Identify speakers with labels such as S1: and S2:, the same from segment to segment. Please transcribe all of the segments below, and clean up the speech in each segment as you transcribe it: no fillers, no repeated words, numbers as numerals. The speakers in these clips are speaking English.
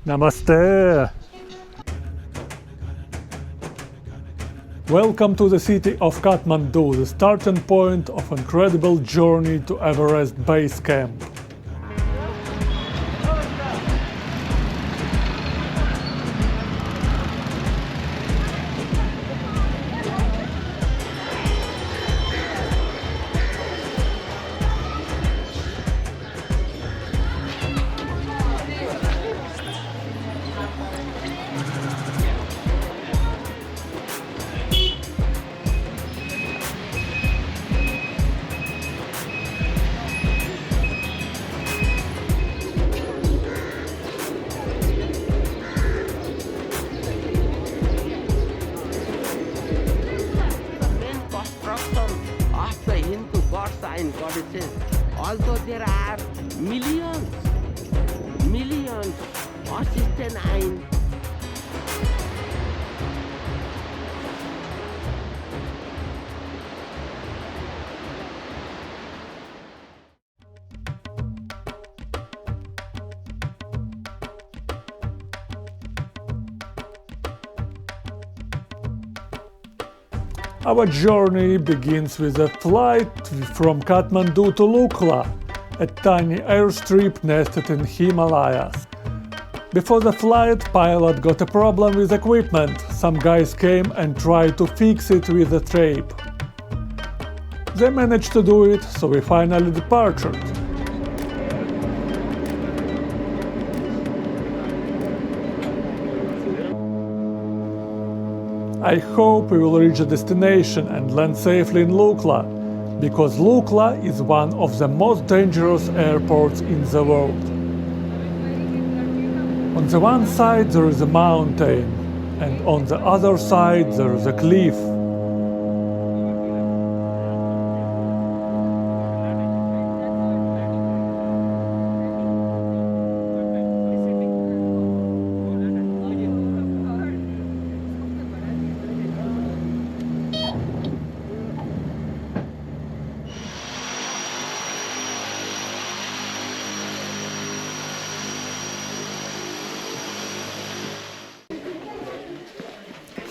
S1: Namaste! Welcome to the city of Kathmandu, the starting point of an incredible journey to Everest Base Camp.
S2: And goddesses. Although there are millions of Sistine.
S1: Our journey begins with a flight from Kathmandu to Lukla, a tiny airstrip nested in Himalayas. Before the flight, pilot got a problem with equipment. Some guys came and tried to fix it with a tape. They managed to do it, so we finally departed. I hope we will reach a destination and land safely in Lukla, because Lukla is one of the most dangerous airports in the world. On the one side there is a mountain, and on the other side there is a cliff.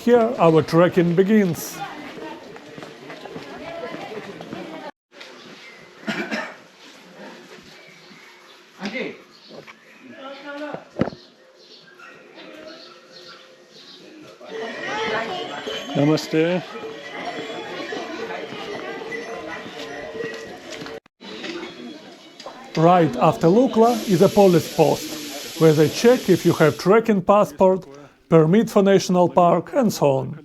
S1: Here our trekking begins. Namaste. Right after Lukla is a police post, where they check if you have trekking passport, permit for national park, and so on.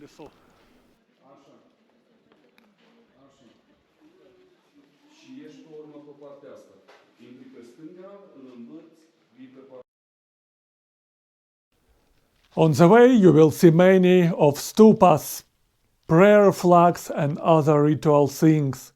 S1: On the way you will see many of stupas, prayer flags and other ritual things.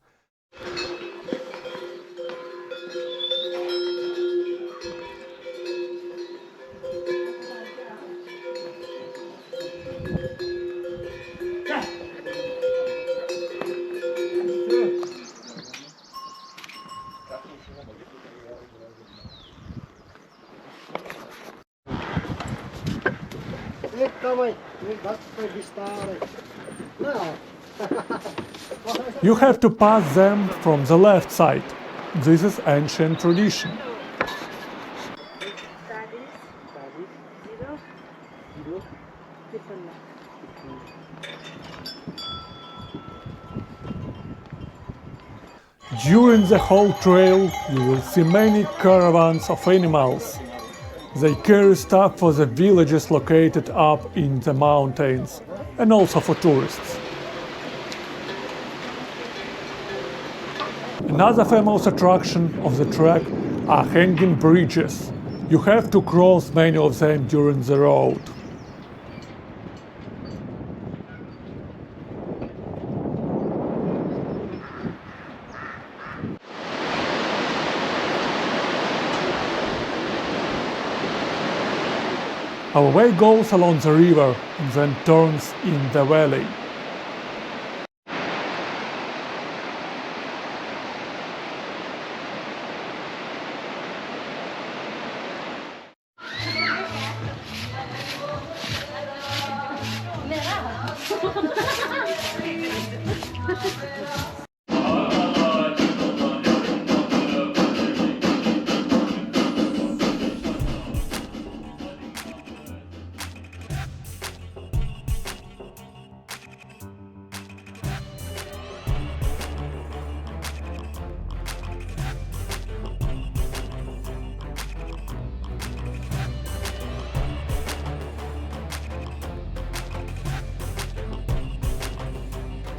S1: You have to pass them from the left side. This is ancient tradition. During the whole trail you will see many caravans of animals. They carry stuff for the villages located up in the mountains, and also for tourists. Another famous attraction of the trek are hanging bridges. You have to cross many of them during the road. Our way goes along the river and then turns in the valley.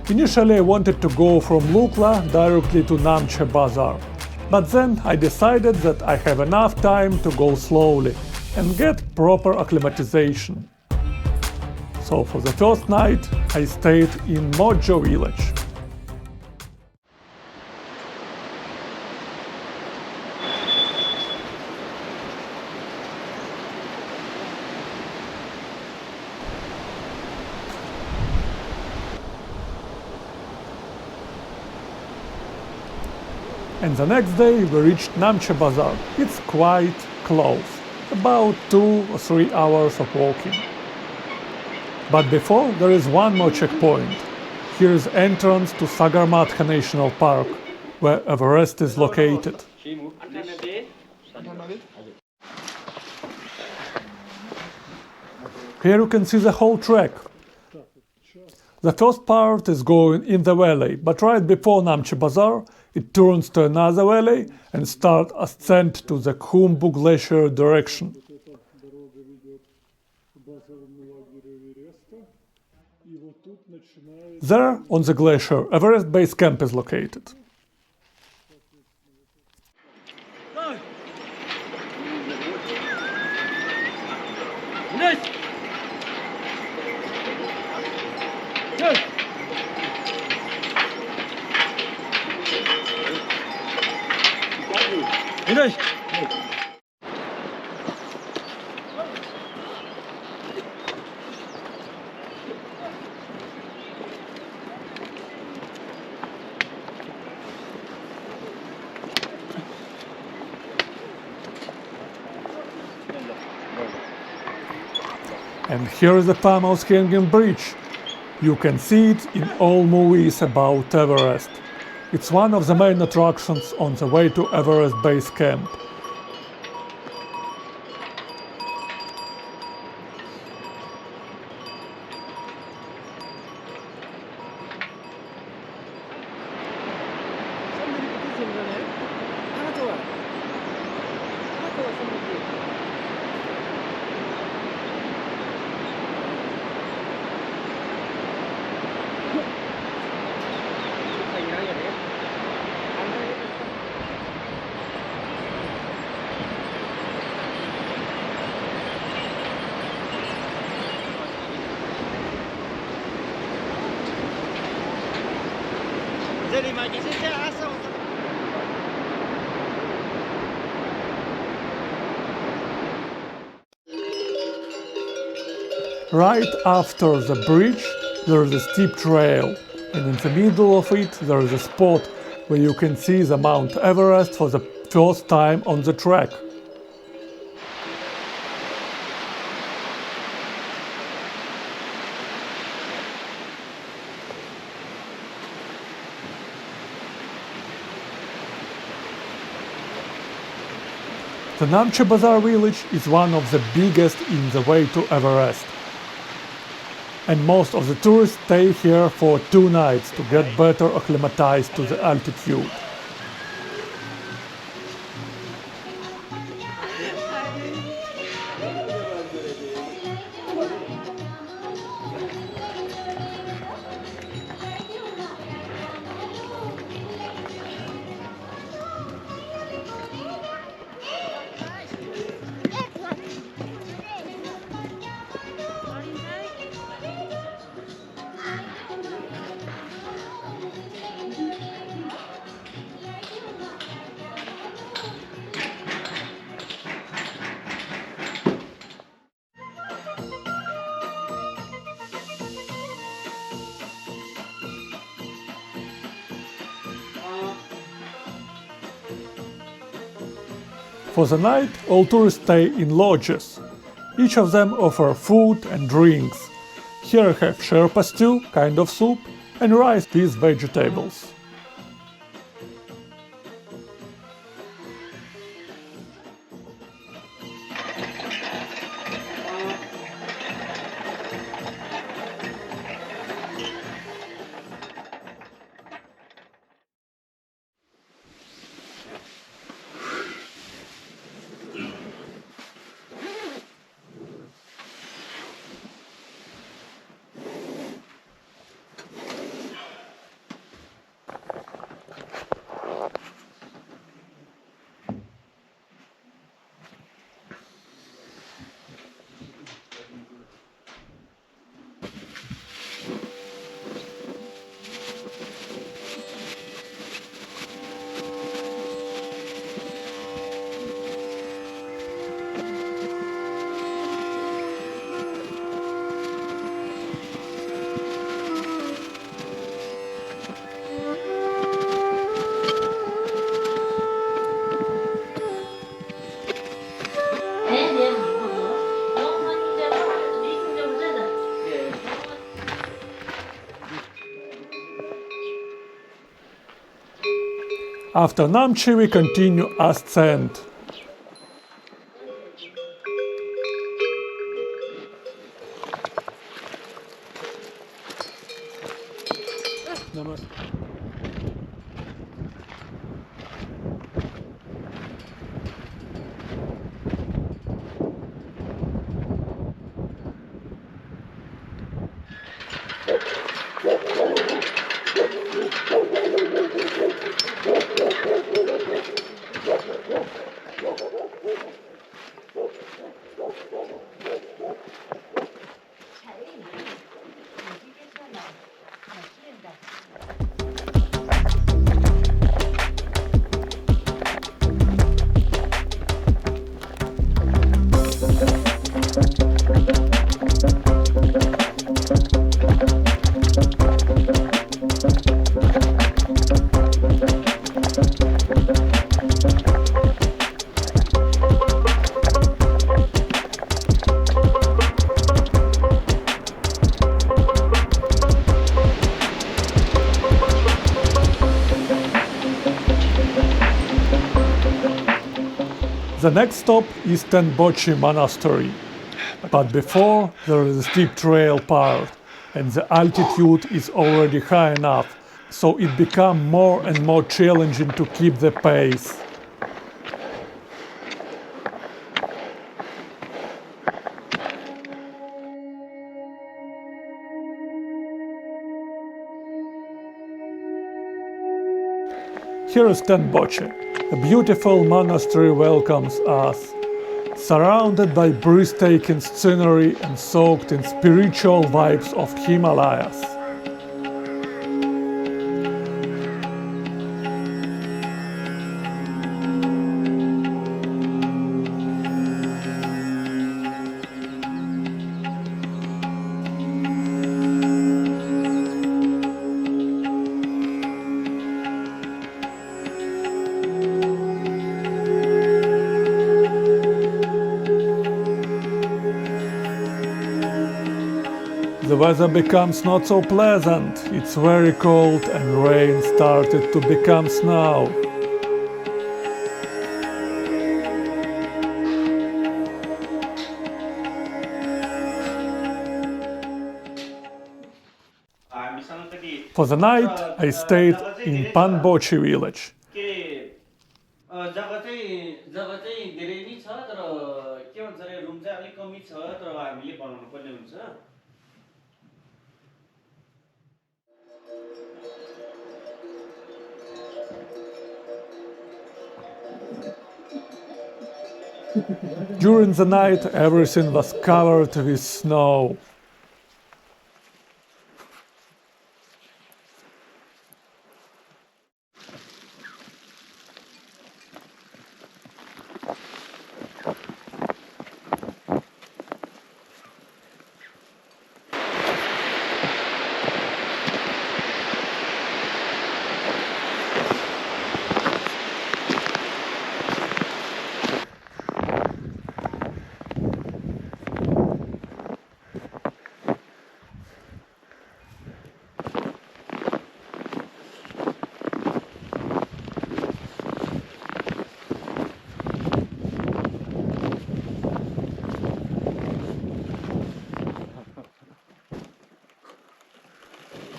S1: Initially I wanted to go from Lukla directly to Namche Bazaar, but then I decided that I have enough time to go slowly and get proper acclimatization. So for the first night I stayed in Namche Village. And the next day we reached Namche Bazaar. It's quite close, about 2 or 3 hours of walking. But before there is one more checkpoint. Here is entrance to Sagarmatha National Park, where Everest is located. Here you can see the whole trek. The first part is going in the valley, but right before Namche Bazaar it turns to another valley and starts ascent to the Khumbu Glacier direction. There, on the glacier, Everest Base Camp is located. And here is the famous hanging bridge. You can see it in all movies about Everest. It's one of the main attractions on the way to Everest Base Camp. Right after the bridge there is a steep trail, and in the middle of it there is a spot where you can see the Mount Everest for the first time on the track. The Namche Bazaar village is one of the biggest in the way to Everest. And most of the tourists stay here for 2 nights to get better acclimatized to the altitude. For the night, all tourists stay in lodges. Each of them offer food and drinks. Here I have Sherpa stew, kind of soup, and rice with vegetables. After Namche we continue ascent. The next stop is Teni Monastery. But before, there is a steep trail part, and the altitude is already high enough, so it becomes more and more challenging to keep the pace. Here is Teni. A beautiful monastery welcomes us, surrounded by breathtaking scenery and soaked in spiritual vibes of Himalayas. The weather becomes not so pleasant, it's very cold and rain started to become snow. For the night, I stayed in Namche Village.
S3: जग्गा चाहिँ धेरै नै छ तर के भन्छ अरे room चाहिँ अलिक कमी छ तर हामीले बनाउनु पर्ने हुन्छ
S1: During the night, everything was covered with snow.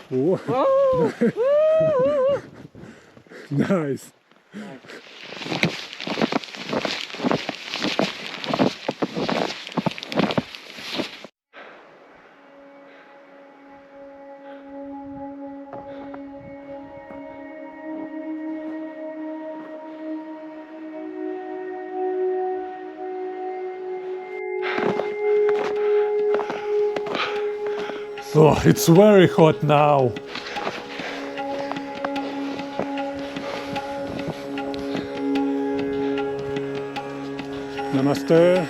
S4: Whoa. Nice.
S1: Oh, it's very hot now.
S4: Namaste.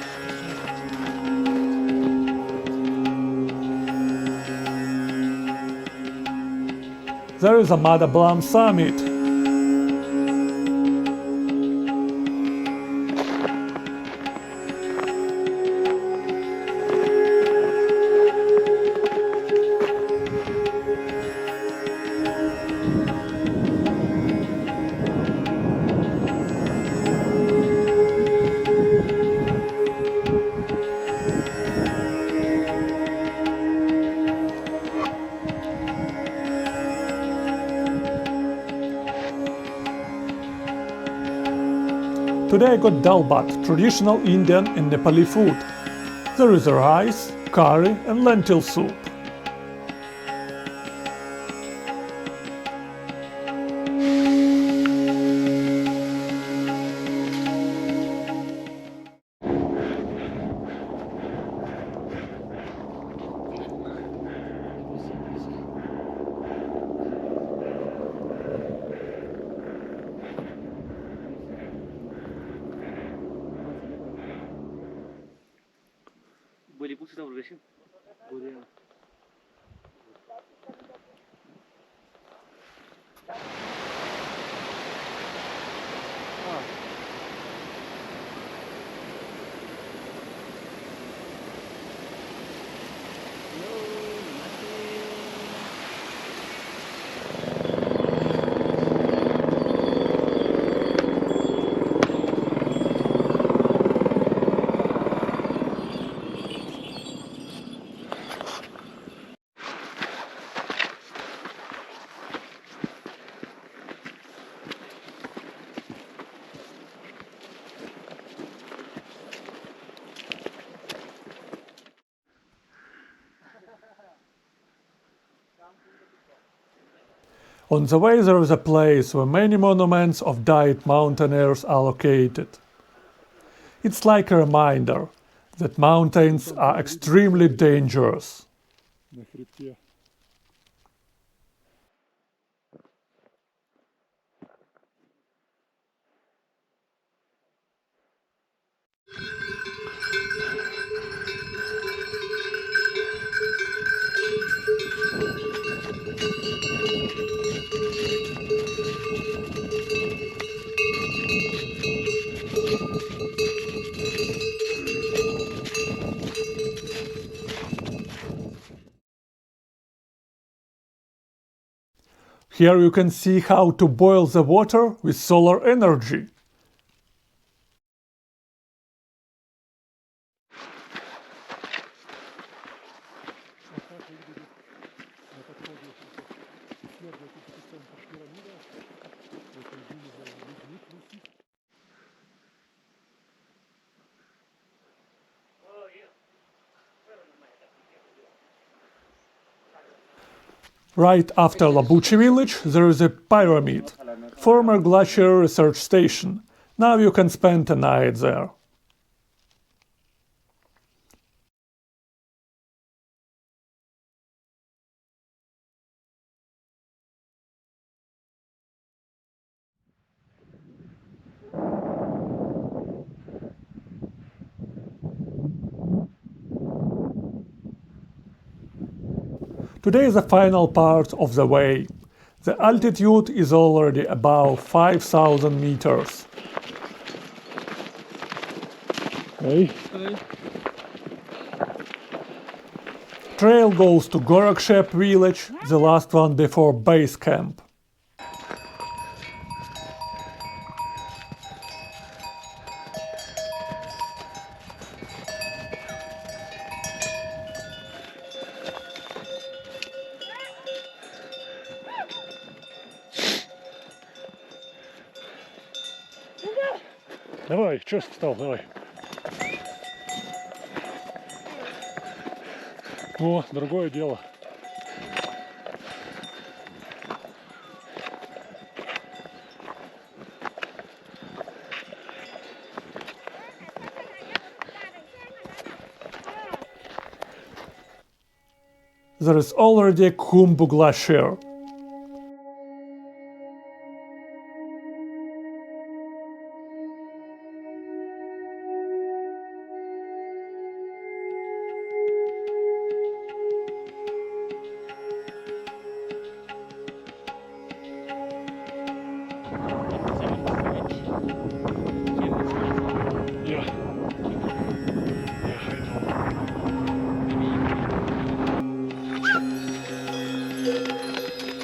S1: There is a Mother Blum summit. Today I got dal bhat, traditional Indian and Nepali food. There is rice, curry and lentil soup.
S3: Boleh pun sudah bergerak. Boleh.
S1: On the way there is a place where many monuments of died mountaineers are located. It's like a reminder that mountains are extremely dangerous.
S4: На хребте.
S1: Here you can see how to boil the water with solar energy. Right after Lauch Village there is a pyramid, former glacier research station. Now you can spend a night there. Today is the final part of the way. The altitude is already above 5,000 meters.
S4: Hey.
S1: Trail goes to Lauch Village, the last one before base camp.
S4: Давай, чё встал, давай. О, другое дело.
S1: There is already a Khumbu glacier.
S4: Yeah. Yeah, I know.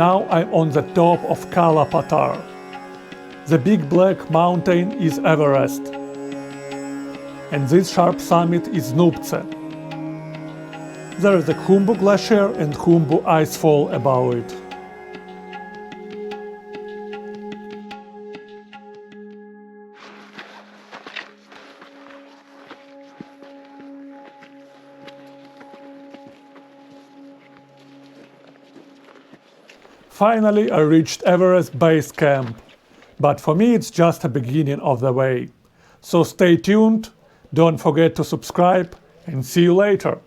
S1: now I'm on the top of Kalapatar. The big black mountain is Everest, and this sharp summit is Namche. There is a Khumbu glacier and Khumbu icefall above it. Finally, I reached Everest Base Camp, but for me it's just a beginning of the way. So stay tuned, don't forget to subscribe, and see you later!